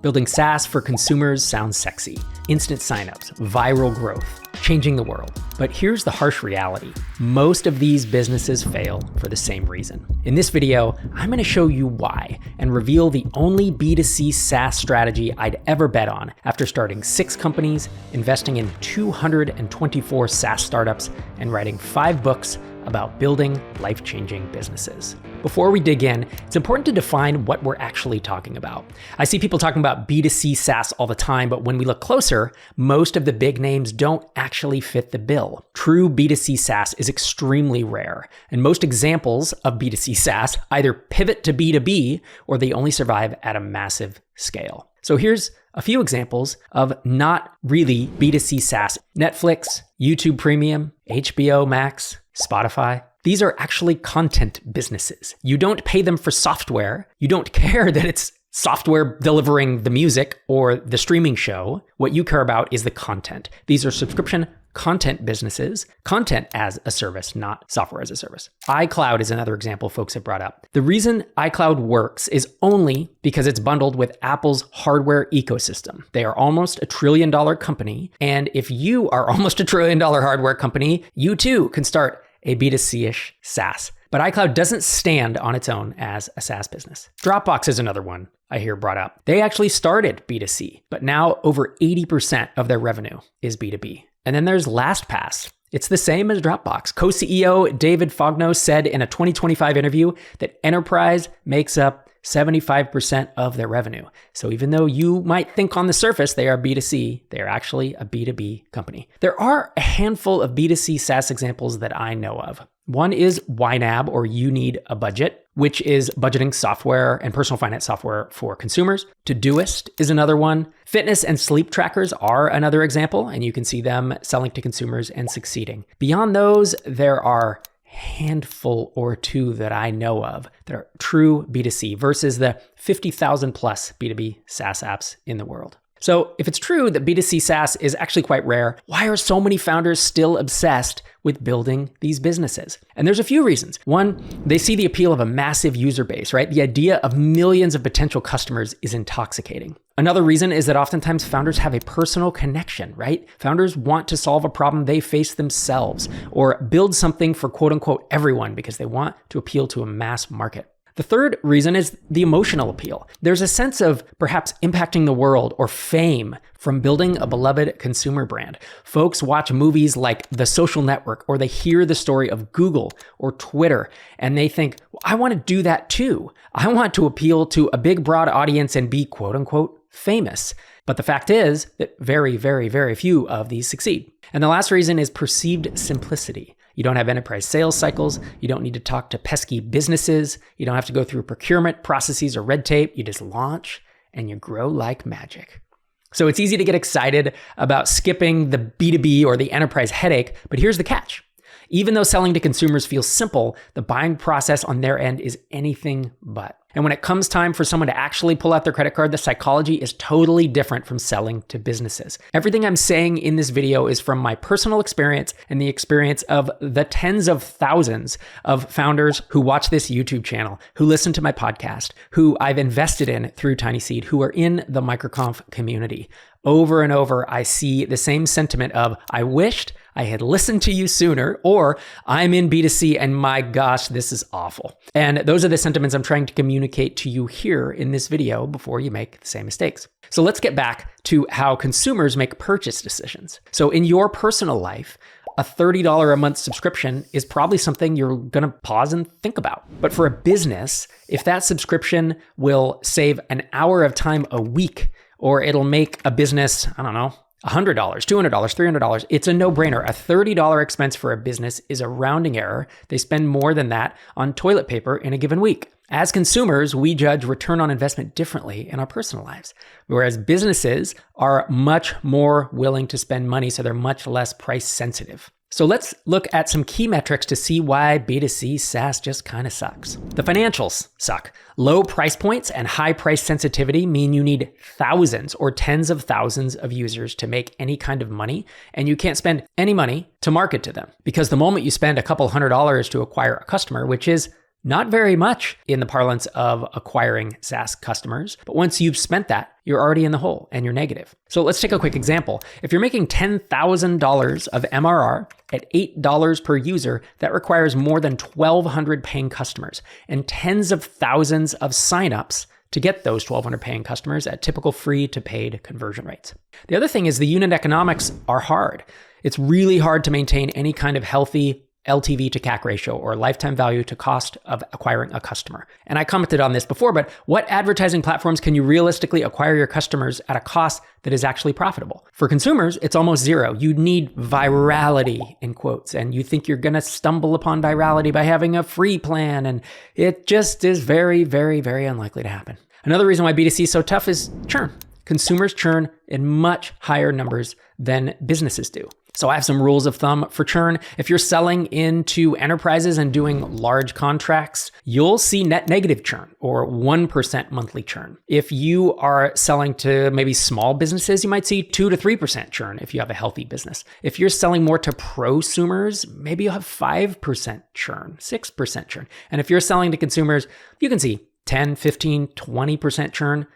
Building SaaS for consumers sounds sexy. Instant signups, viral growth, changing the world. But here's the harsh reality. Most of these businesses fail for the same reason. In this video, I'm going to show you why and reveal the only B2C SaaS strategy I'd ever bet on after starting 6 companies, investing in 224 SaaS startups, and writing 5 books about building life-changing businesses. Before we dig in, it's important to define what we're actually talking about. I see people talking about B2C SaaS all the time, but when we look closer, most of the big names don't actually fit the bill. True B2C SaaS is extremely rare, and most examples of B2C SaaS either pivot to B2B or they only survive at a massive scale. So here's a few examples of not really B2C SaaS. Netflix, YouTube Premium, HBO Max, Spotify. These are actually content businesses. You don't pay them for software. You don't care that it's software delivering the music or the streaming show. What you care about is the content. These are subscription content businesses, content as a service, not software as a service. iCloud is another example folks have brought up. The reason iCloud works is only because it's bundled with Apple's hardware ecosystem. They are almost $1 trillion company. And if you are almost $1 trillion hardware company, you too can start a B2C-ish SaaS. But iCloud doesn't stand on its own as a SaaS business. Dropbox is another one I hear brought up. They actually started B2C, but now over 80% of their revenue is B2B. And then there's LastPass. It's the same as Dropbox. Co-CEO David Fogno said in a 2025 interview that enterprise makes up 75% of their revenue. So even though you might think on the surface they are B2C, they are actually a B2B company. There are a handful of B2C SaaS examples that I know of. One is YNAB, or You Need a Budget, which is budgeting software and personal finance software for consumers. Todoist is another one. Fitness and sleep trackers are another example, and you can see them selling to consumers and succeeding. Beyond those, there are handful or two that I know of that are true B2C versus the 50,000 plus B2B SaaS apps in the world. So if it's true that B2C SaaS is actually quite rare, why are so many founders still obsessed with building these businesses? And there's a few reasons. One, they see the appeal of a massive user base, right? The idea of millions of potential customers is intoxicating. Another reason is that oftentimes founders have a personal connection, right? Founders want to solve a problem they face themselves or build something for quote unquote everyone because they want to appeal to a mass market. The third reason is the emotional appeal. There's a sense of perhaps impacting the world or fame from building a beloved consumer brand. Folks watch movies like The Social Network, or they hear the story of Google or Twitter, and they think, well, I want to do that too. I want to appeal to a big, broad audience and be quote unquote famous. But the fact is that very, very, very few of these succeed. And the last reason is perceived simplicity. You don't have enterprise sales cycles. You don't need to talk to pesky businesses. You don't have to go through procurement processes or red tape. You just launch and you grow like magic. So it's easy to get excited about skipping the B2B or the enterprise headache, but here's the catch. Even though selling to consumers feels simple, the buying process on their end is anything but. And when it comes time for someone to actually pull out their credit card, the psychology is totally different from selling to businesses. Everything I'm saying in this video is from my personal experience and the experience of the tens of thousands of founders who watch this YouTube channel, who listen to my podcast, who I've invested in through Tiny Seed, who are in the MicroConf community. Over and over, I see the same sentiment of, I wished I had listened to you sooner, or I'm in B2C and my gosh, this is awful. And those are the sentiments I'm trying to communicate to you here in this video before you make the same mistakes. So let's get back to how consumers make purchase decisions. So in your personal life, a $30 a month subscription is probably something you're going to pause and think about. But for a business, if that subscription will save an hour of time a week, or it'll make a business, I don't know, $100, $200, $300, it's a no-brainer. A $30 expense for a business is a rounding error. They spend more than that on toilet paper in a given week. As consumers, we judge return on investment differently in our personal lives, whereas businesses are much more willing to spend money, so they're much less price sensitive. So let's look at some key metrics to see why B2C SaaS just kind of sucks. The financials suck. Low price points and high price sensitivity mean you need thousands or tens of thousands of users to make any kind of money, and you can't spend any money to market to them. Because the moment you spend a couple $100 to acquire a customer, which is Not very much in the parlance of acquiring SaaS customers, but once you've spent that, you're already in the hole and you're negative. So let's take a quick example. If you're making $10,000 of MRR at $8 per user, that requires more than 1,200 paying customers and tens of thousands of signups to get those 1,200 paying customers at typical free to paid conversion rates. The other thing is the unit economics are hard. It's really hard to maintain any kind of healthy LTV to CAC ratio, or lifetime value to cost of acquiring a customer. And I commented on this before, but what advertising platforms can you realistically acquire your customers at a cost that is actually profitable? For consumers, it's almost zero. You need virality, in quotes, and you think you're going to stumble upon virality by having a free plan, and it just is very, very, very unlikely to happen. Another reason why B2C is so tough is churn. Consumers churn in much higher numbers than businesses do. So I have some rules of thumb for churn. If you're selling into enterprises and doing large contracts, you'll see net negative churn, or 1% monthly churn. If you are selling to maybe small businesses, you might see 2 to 3% churn if you have a healthy business. If you're selling more to prosumers, maybe you'll have 5% churn, 6% churn. And if you're selling to consumers, you can see 10, 15, 20% churn.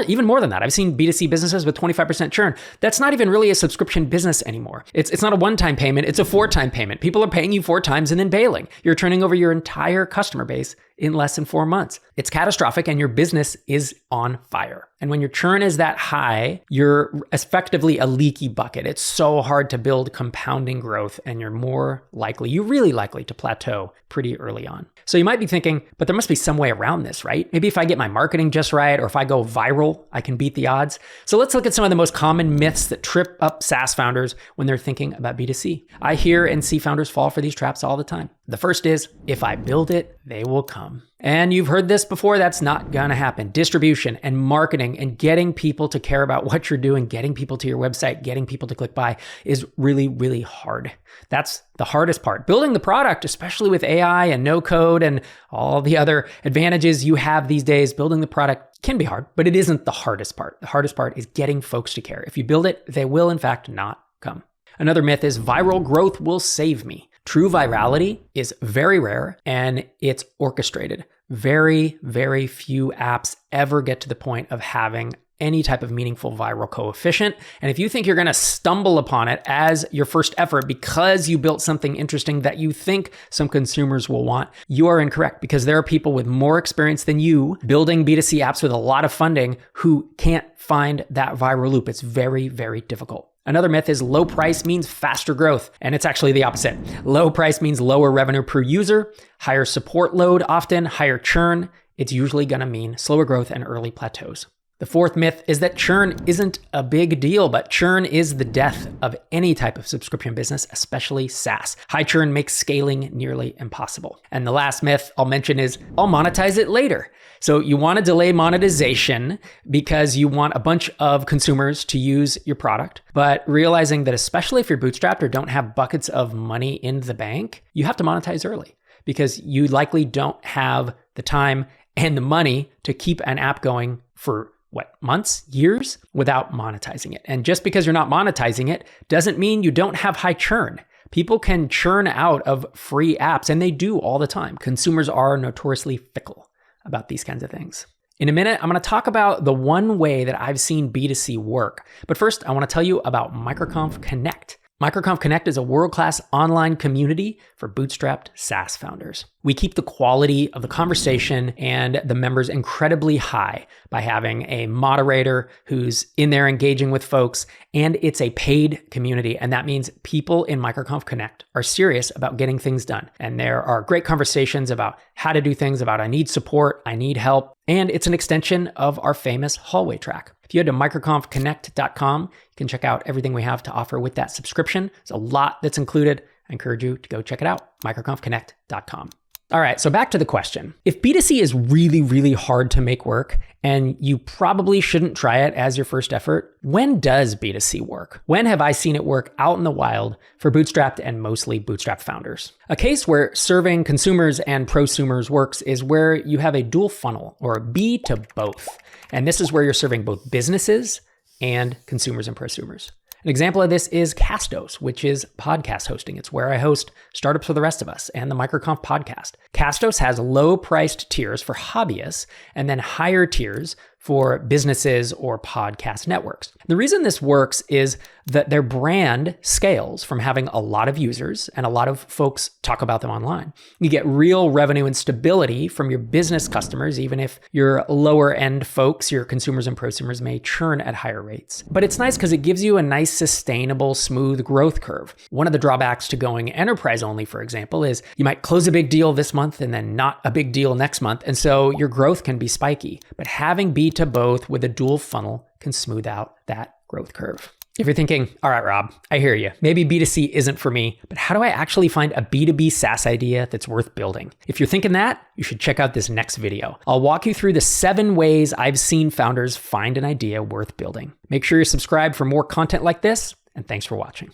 Even more than that. I've seen B2C businesses with 25% churn. That's not even really a subscription business anymore. It's not a one-time payment, it's a 4-time payment. People are paying you 4 times and then bailing. You're turning over your entire customer base in less than 4 months. It's catastrophic and your business is on fire. And when your churn is that high, you're effectively a leaky bucket. It's so hard to build compounding growth, and you're really likely to plateau pretty early on. So you might be thinking, but there must be some way around this, right? Maybe if I get my marketing just right, or if I go viral, I can beat the odds. So let's look at some of the most common myths that trip up SaaS founders when they're thinking about B2C. I hear and see founders fall for these traps all the time. The first is, if I build it, they will come. And you've heard this before, that's not gonna happen. Distribution and marketing and getting people to care about what you're doing, getting people to your website, getting people to click buy is really, really hard. That's the hardest part. Building the product, especially with AI and no code and all the other advantages you have these days, building the product can be hard, but it isn't the hardest part. The hardest part is getting folks to care. If you build it, they will in fact not come. Another myth is viral growth will save me. True virality is very rare and it's orchestrated. Very, very few apps ever get to the point of having any type of meaningful viral coefficient. And if you think you're going to stumble upon it as your first effort because you built something interesting that you think some consumers will want, you are incorrect, because there are people with more experience than you building B2C apps with a lot of funding who can't find that viral loop. It's very, very difficult. Another myth is low price means faster growth, and it's actually the opposite. Low price means lower revenue per user, higher support load often, higher churn. It's usually going to mean slower growth and early plateaus. The fourth myth is that churn isn't a big deal, but churn is the death of any type of subscription business, especially SaaS. High churn makes scaling nearly impossible. And the last myth I'll mention is, I'll monetize it later. So you want to delay monetization because you want a bunch of consumers to use your product, but realizing that especially if you're bootstrapped or don't have buckets of money in the bank, you have to monetize early because you likely don't have the time and the money to keep an app going for months, years without monetizing it. And just because you're not monetizing it doesn't mean you don't have high churn. People can churn out of free apps, and they do all the time. Consumers are notoriously fickle about these kinds of things. In a minute, I'm going to talk about the one way that I've seen B2C work. But first, I want to tell you about MicroConf Connect. MicroConf Connect is a world-class online community for bootstrapped SaaS founders. We keep the quality of the conversation and the members incredibly high by having a moderator who's in there engaging with folks, and it's a paid community. And that means people in MicroConf Connect are serious about getting things done. And there are great conversations about how to do things, about I need support, I need help, and it's an extension of our famous hallway track. If you head to microconfconnect.com, you can check out everything we have to offer with that subscription. There's a lot that's included. I encourage you to go check it out, microconfconnect.com. All right, so back to the question. If B2C is really, really hard to make work, and you probably shouldn't try it as your first effort, when does B2C work? When have I seen it work out in the wild for bootstrapped and mostly bootstrapped founders? A case where serving consumers and prosumers works is where you have a dual funnel, or a B to both. And this is where you're serving both businesses and consumers and prosumers. An example of this is Castos, which is podcast hosting. It's where I host Startups for the Rest of Us and the MicroConf podcast. Castos has low-priced tiers for hobbyists and then higher tiers for businesses or podcast networks. The reason this works is that their brand scales from having a lot of users and a lot of folks talk about them online. You get real revenue and stability from your business customers, even if your lower end folks, your consumers and prosumers, may churn at higher rates. But it's nice because it gives you a nice, sustainable, smooth growth curve. One of the drawbacks to going enterprise only, for example, is you might close a big deal this month and then not a big deal next month. And so your growth can be spiky. But having B2Both with a dual funnel can smooth out that growth curve. If you're thinking, all right, Rob, I hear you. Maybe B2C isn't for me, but how do I actually find a B2B SaaS idea that's worth building? If you're thinking that, you should check out this next video. I'll walk you through the 7 ways I've seen founders find an idea worth building. Make sure you're subscribed for more content like this, and thanks for watching.